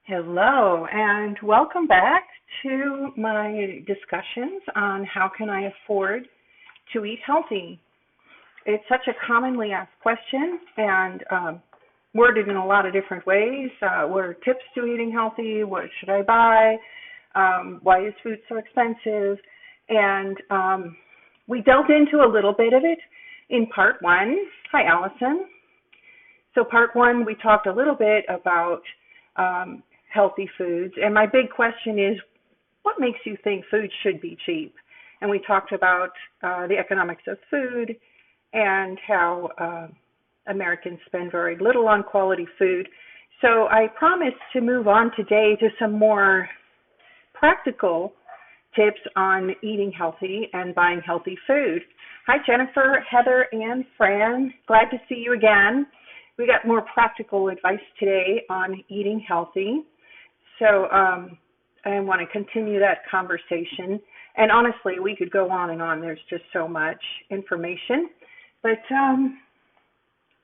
Hello, and welcome back to my discussions on how can I afford to eat healthy. It's such a commonly asked question and worded in a lot of different ways. What are tips to eating healthy? What should I buy? Why is food so expensive? And we delved into a little bit of it in part one. Hi, Allison. So part one, we talked a little bit about healthy foods. And my big question is, what makes you think food should be cheap? And we talked about the economics of food and how Americans spend very little on quality food. So I promised to move on today to some more practical tips on eating healthy and buying healthy food. Hi, Jennifer, Heather, and Fran. Glad to see you again. We got more practical advice today on eating healthy. So I want to continue that conversation. And honestly, we could go on and on. There's just so much information. But I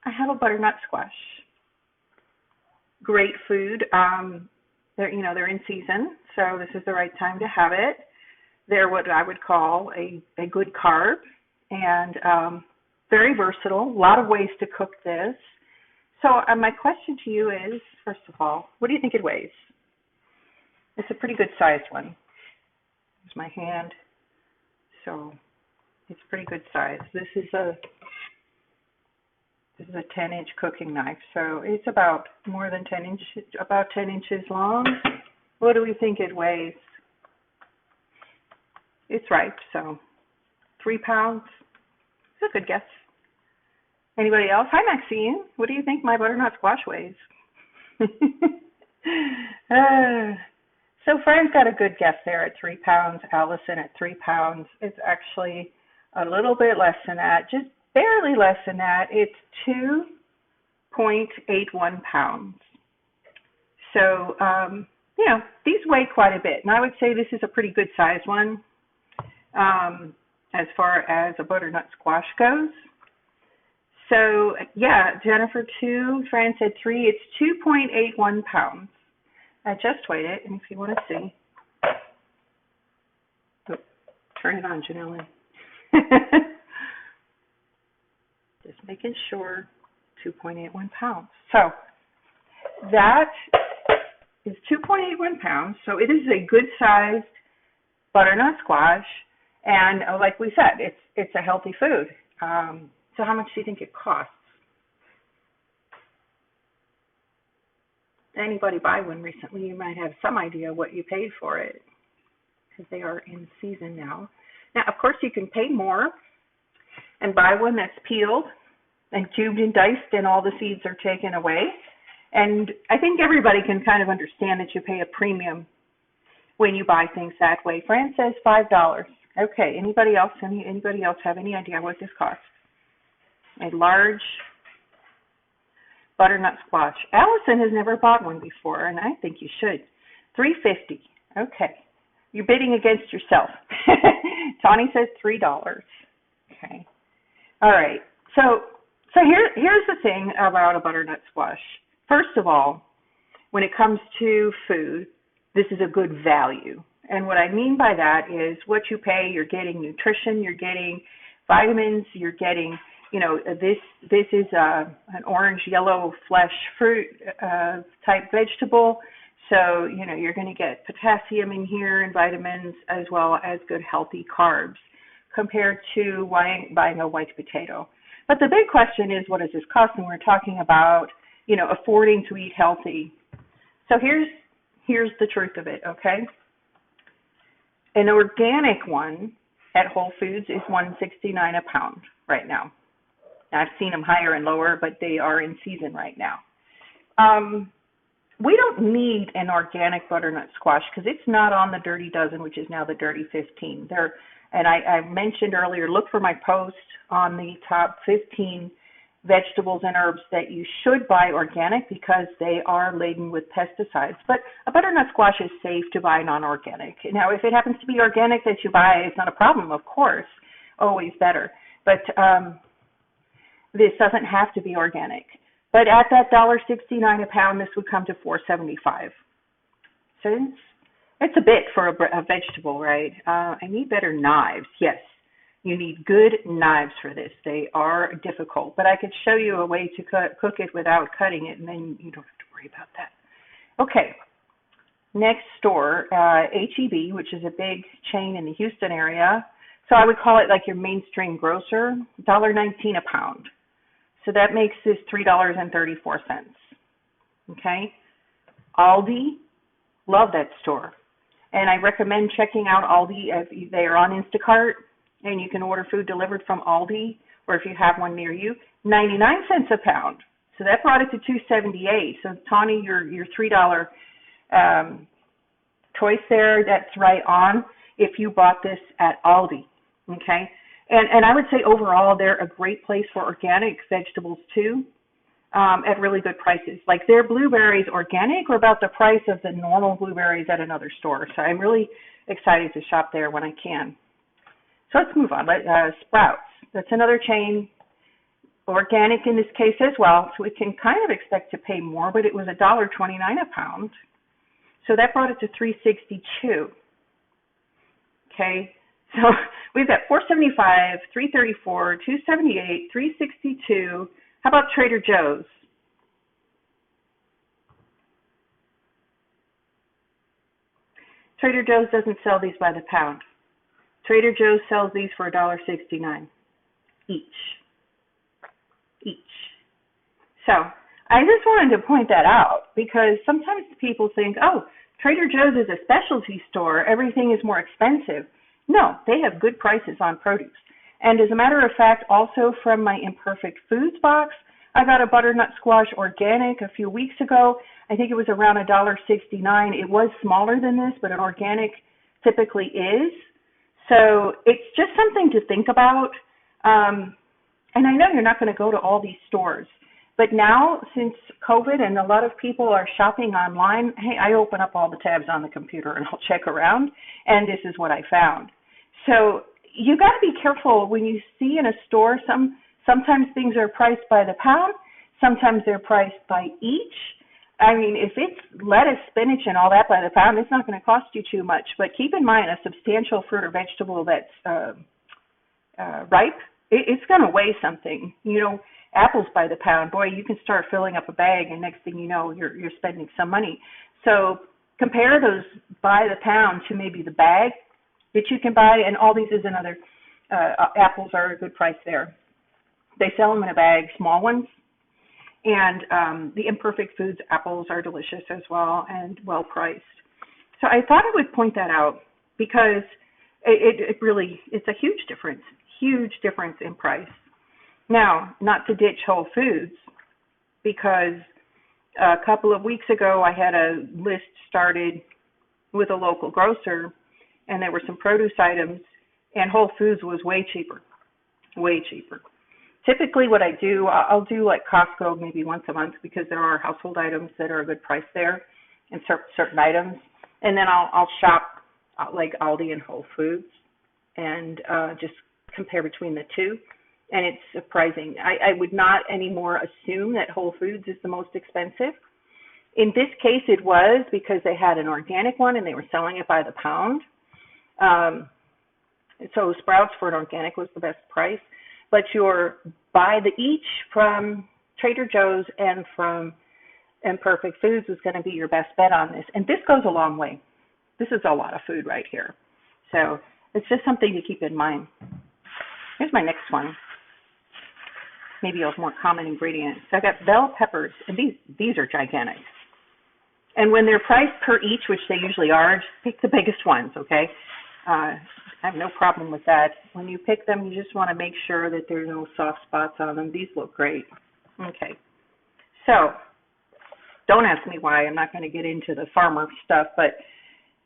have a butternut squash. Great food. They're in season, so this is the right time to have it. They're what I would call a good carb and very versatile. A lot of ways to cook this. So my question to you is, first of all, what do you think it weighs? It's a pretty good sized one. Here's my hand. So it's pretty good size. This is a 10-inch cooking knife. So it's about more than 10 inches, about 10 inches long. What do we think it weighs? It's ripe, so 3 pounds. It's a good guess. Anybody else? Hi, Maxine. What do you think my butternut squash weighs? So Fran's got a good guess there at 3 pounds. Allison at 3 pounds. It's actually a little bit less than that, just barely less than that. It's 2.81 pounds. So, these weigh quite a bit. And I would say this is a pretty good size one as far as a butternut squash goes. So, Jennifer 2, Fran said 3. It's 2.81 pounds. I just weighed it, and if you want to see. Oh, turn it on, Janelle. Just making sure, 2.81 pounds. So, that is 2.81 pounds. So, it is a good-sized butternut squash. And like we said, it's a healthy food. So how much do you think it costs? Anybody buy one recently, you might have some idea what you paid for it because they are in season now. Now, of course, you can pay more and buy one that's peeled and cubed and diced and all the seeds are taken away. And I think everybody can kind of understand that you pay a premium when you buy things that way. Fran says $5. Okay, anybody else have any idea what this costs? A large butternut squash. Allison has never bought one before, and I think you should. $3.50. Okay. You're bidding against yourself. Tawny says $3. Okay. All right. So here's the thing about a butternut squash. First of all, when it comes to food, this is a good value. And what I mean by that is what you pay, you're getting nutrition, you're getting vitamins, you're getting this is an orange yellow flesh fruit type vegetable. So, you're going to get potassium in here and vitamins as well as good healthy carbs compared to buying a white potato. But the big question is, what does this cost? And we're talking about, affording to eat healthy. So here's the truth of it, okay? An organic one at Whole Foods is $1.69 a pound right now. I've seen them higher and lower, but they are in season right now. We don't need an organic butternut squash because it's not on the Dirty Dozen, which is now the Dirty 15. And I mentioned earlier, look for my post on the top 15 vegetables and herbs that you should buy organic because they are laden with pesticides. But a butternut squash is safe to buy non-organic. Now, if it happens to be organic that you buy, it's not a problem, of course, always better. But this doesn't have to be organic. But at that $1.69 a pound, this would come to $4.75. cents. It's a bit for a vegetable, right? I need better knives. Yes, you need good knives for this. They are difficult, but I could show you a way to cook it without cutting it, and then you don't have to worry about that. Okay, next store, HEB, which is a big chain in the Houston area. So I would call it like your mainstream grocer, $1.19 a pound. So that makes this $3.34. Okay. Aldi, love that store. And I recommend checking out Aldi if they are on Instacart and you can order food delivered from Aldi, or if you have one near you, 99 cents a pound. So that brought it to $2.78. So Tawny, your $3 choice there, that's right on if you bought this at Aldi. Okay. And I would say overall they're a great place for organic vegetables too, at really good prices. Like their blueberries organic are about the price of the normal blueberries at another store. So I'm really excited to shop there when I can. So let's move on. Sprouts. That's another chain, organic in this case as well. So we can kind of expect to pay more, but it was $1.29 a pound. So that brought it to $3.62. Okay. So we've got $4.75, $3.34, $2.78, $3.62. How about Trader Joe's? Trader Joe's doesn't sell these by the pound. Trader Joe's sells these for $1.69 each. So I just wanted to point that out because sometimes people think, oh, Trader Joe's is a specialty store. Everything is more expensive. No, they have good prices on produce. And as a matter of fact, also from my Imperfect Foods box, I got a butternut squash organic a few weeks ago. I think it was around $1.69. It was smaller than this, but an organic typically is. So it's just something to think about. And I know you're not going to go to all these stores. But now, since COVID and a lot of people are shopping online, hey, I open up all the tabs on the computer and I'll check around, and this is what I found. So you got to be careful when you see in a store, sometimes things are priced by the pound, sometimes they're priced by each. I mean, if it's lettuce, spinach, and all that by the pound, it's not going to cost you too much. But keep in mind, a substantial fruit or vegetable that's ripe, it's going to weigh something. You know, apples by the pound, boy, you can start filling up a bag, and next thing you know, you're spending some money. So compare those by the pound to maybe the bag that you can buy, and all these is another. Apples are a good price there. They sell them in a bag, small ones, and the Imperfect Foods apples are delicious as well and well priced. So I thought I would point that out because it's a huge difference in price. Now, not to ditch Whole Foods, because a couple of weeks ago I had a list started with a local grocer, and there were some produce items, and Whole Foods was way cheaper. Typically what I do, I'll do like Costco maybe once a month because there are household items that are a good price there and certain items. And then I'll shop like Aldi and Whole Foods and just compare between the two. And it's surprising. I would not anymore assume that Whole Foods is the most expensive. In this case, it was because they had an organic one and they were selling it by the pound. So Sprouts for an organic was the best price. But your buy the each from Trader Joe's and from Imperfect Foods is going to be your best bet on this. And this goes a long way. This is a lot of food right here. So it's just something to keep in mind. Here's my next one. Maybe a more common ingredient. So I got bell peppers, and these are gigantic. And when they're priced per each, which they usually are, just pick the biggest ones, okay? I have no problem with that. When you pick them, you just want to make sure that there's no soft spots on them. These look great. Okay. So don't ask me why. I'm not going to get into the farmer stuff, but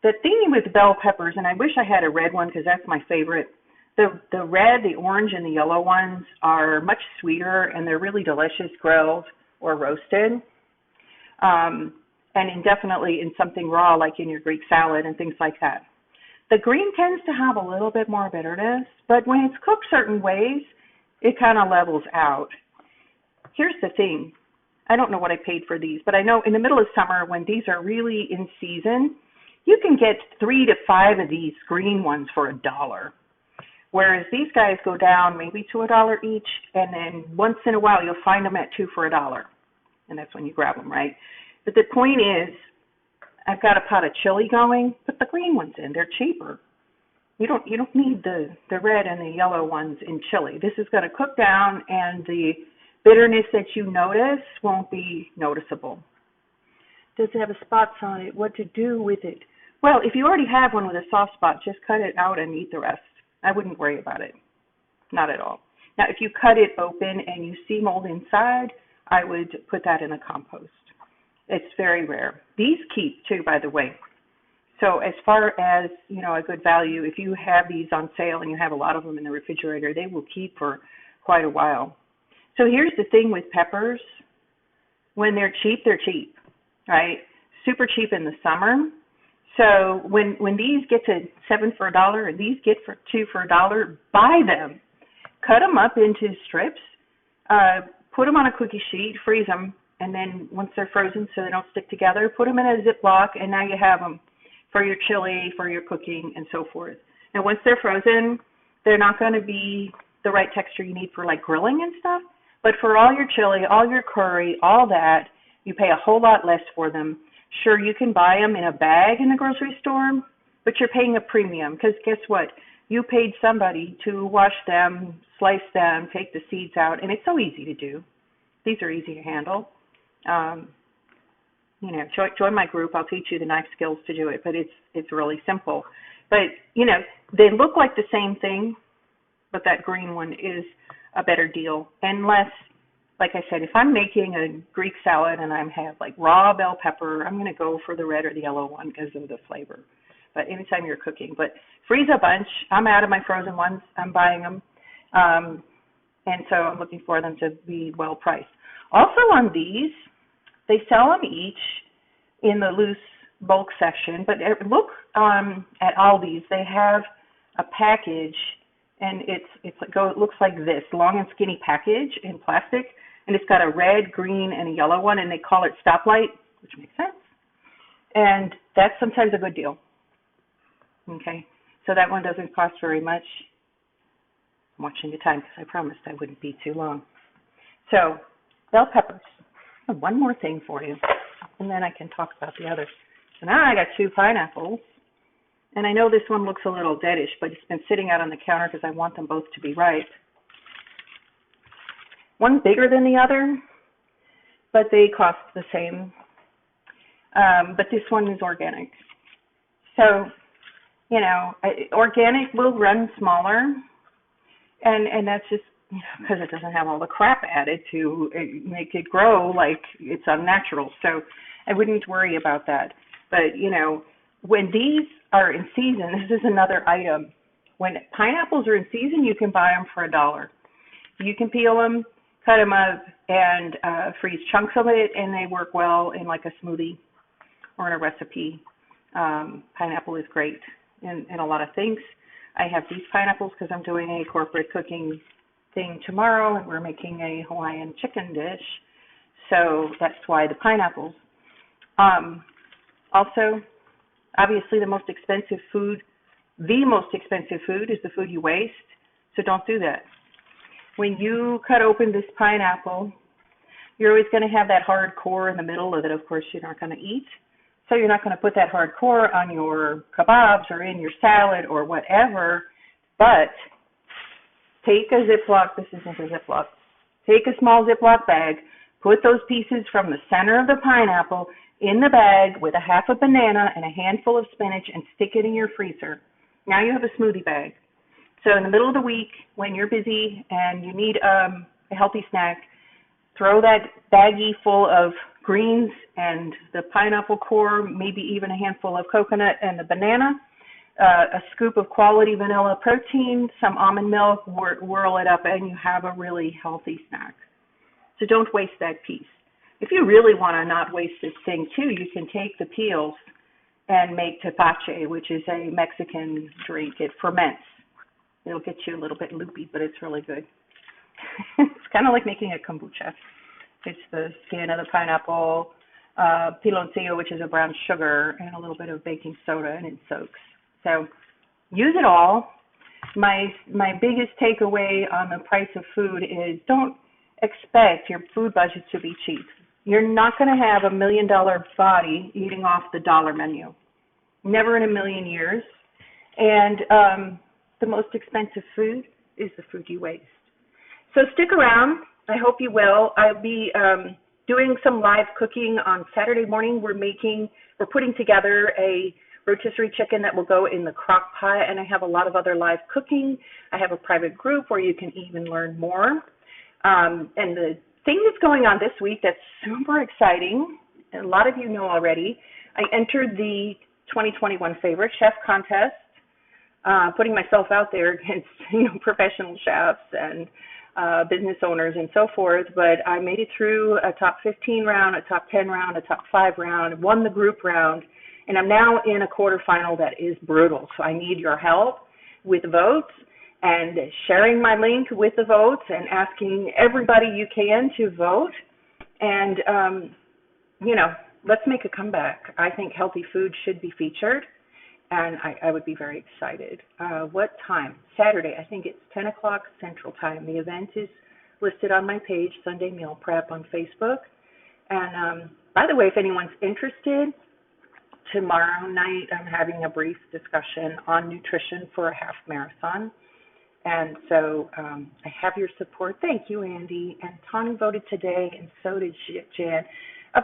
the thing with bell peppers, and I wish I had a red one because that's my favorite. The red, the orange, and the yellow ones are much sweeter, and they're really delicious grilled or roasted. And definitely in something raw, like in your Greek salad and things like that. The green tends to have a little bit more bitterness, but when it's cooked certain ways, it kind of levels out. Here's the thing. I don't know what I paid for these, but I know in the middle of summer when these are really in season, you can get 3 to 5 of these green ones for $1. Whereas these guys go down maybe to $1 each, and then once in a while you'll find them at 2 for $1. And that's when you grab them, right? But the point is, I've got a pot of chili going, put the green ones in. They're cheaper. You don't need the red and the yellow ones in chili. This is going to cook down, and the bitterness that you notice won't be noticeable. Does it have spots on it? What to do with it? Well, if you already have one with a soft spot, just cut it out and eat the rest. I wouldn't worry about it. Not at all. Now, if you cut it open and you see mold inside, I would put that in the compost. It's very rare. These keep too, by the way. So as far as, a good value, if you have these on sale and you have a lot of them in the refrigerator, they will keep for quite a while. So here's the thing with peppers. When they're cheap, right? Super cheap in the summer. So when these get to 7 for $1 and these get for 2 for $1, buy them. Cut them up into strips. Put them on a cookie sheet, freeze them, and then once they're frozen so they don't stick together, put them in a Ziploc, and now you have them for your chili, for your cooking, and so forth. And once they're frozen, they're not going to be the right texture you need for like grilling and stuff, but for all your chili, all your curry, all that, you pay a whole lot less for them. Sure, you can buy them in a bag in the grocery store, but you're paying a premium because guess what? You paid somebody to wash them, slice them, take the seeds out, and it's so easy to do. These are easy to handle. Join my group. I'll teach you the knife skills to do it, but it's really simple. But, they look like the same thing, but that green one is a better deal. And less, like I said, if I'm making a Greek salad and I have like raw bell pepper, I'm going to go for the red or the yellow one because of the flavor. But anytime you're cooking. But freeze a bunch. I'm out of my frozen ones. I'm buying them. And so I'm looking for them to be well priced. Also on these, they sell them each in the loose bulk section. But look at Aldi's. They have a package, and it looks like this, long and skinny package in plastic. And it's got a red, green, and a yellow one, and they call it Stoplight, which makes sense. And that's sometimes a good deal. Okay, so that one doesn't cost very much. I'm watching the time because I promised I wouldn't be too long. So, bell peppers. I have one more thing for you, and then I can talk about the others. So now I got 2 pineapples, and I know this one looks a little deadish, but it's been sitting out on the counter because I want them both to be ripe. One's bigger than the other, but they cost the same. But this one is organic. So, organic will run smaller, and that's just because it doesn't have all the crap added to make it grow like it's unnatural. So I wouldn't worry about that. But, when these are in season, this is another item. When pineapples are in season, you can buy them for $1. You can peel them, cut them up, and freeze chunks of it, and they work well in like a smoothie or in a recipe. Pineapple is great in a lot of things. I have these pineapples because I'm doing a corporate cooking thing tomorrow, and we're making a Hawaiian chicken dish. So that's why the pineapples. Also, obviously the most expensive food is the food you waste. So don't do that. When you cut open this pineapple, you're always going to have that hard core in the middle that, of course, you're not going to eat. So you're not going to put that hard core on your kebabs or in your salad or whatever, but take a Ziploc. This isn't a Ziploc. Take a small Ziploc bag, put those pieces from the center of the pineapple in the bag with a half a banana and a handful of spinach and stick it in your freezer. Now you have a smoothie bag. So in the middle of the week, when you're busy and you need a healthy snack, throw that baggie full of greens and the pineapple core, maybe even a handful of coconut and the banana, a scoop of quality vanilla protein, some almond milk, whirl it up, and you have a really healthy snack. So don't waste that piece. If you really want to not waste this thing too, you can take the peels and make tepache, which is a Mexican drink. It ferments. It'll get you a little bit loopy, but it's really good. It's kind of like making a kombucha. It's the skin of the pineapple, piloncillo, which is a brown sugar, and a little bit of baking soda, and it soaks. So use it all. My biggest takeaway on the price of food is don't expect your food budget to be cheap. You're not going to have $1 million body eating off the dollar menu. Never in a million years. And the most expensive food is the food you waste. So stick around. I hope you will. I'll be doing some live cooking on Saturday morning. We're putting together a rotisserie chicken that will go in the crock pot, and I have a lot of other live cooking. I have a private group where you can even learn more. And the thing that's going on this week that's super exciting, and a lot of you know already, I entered the 2021 Favorite Chef Contest, putting myself out there against professional chefs and business owners and so forth, but I made it through a top 15 round, a top 10 round, a top 5 round, won the group round, and I'm now in a quarterfinal that is brutal. So I need your help with votes and sharing my link with the votes and asking everybody you can to vote. And, let's make a comeback. I think healthy food should be featured, and I would be very excited. What time? Saturday. I think it's 10 o'clock Central Time. The event is listed on my page, Sunday Meal Prep on Facebook. And by the way, if anyone's interested, tomorrow night I'm having a brief discussion on nutrition for a half marathon. And so I have your support. Thank you, Andy. And Tani voted today, and so did Jan.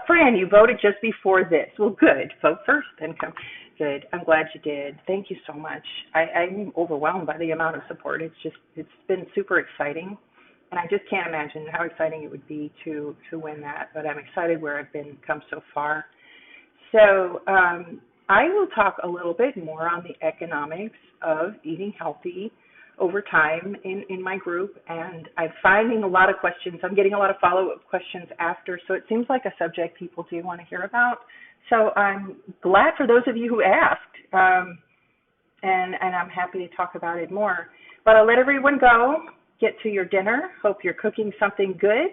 Fran, you voted just before this. Well, good. Vote first, then come. Good. I'm glad you did. Thank you so much. I'm overwhelmed by the amount of support. It's been super exciting. And I just can't imagine how exciting it would be to win that. But I'm excited where I've come so far. So I will talk a little bit more on the economics of eating healthy over time in my group, and I'm finding a lot of questions. I'm getting a lot of follow-up questions after, so it seems like a subject people do want to hear about. So I'm glad for those of you who asked, and I'm happy to talk about it more. But I'll let everyone go, get to your dinner. Hope you're cooking something good.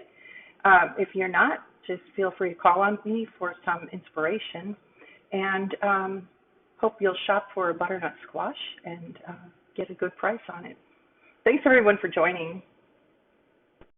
If you're not, just feel free to call on me for some inspiration, and hope you'll shop for a butternut squash and get a good price on it. Thanks everyone for joining.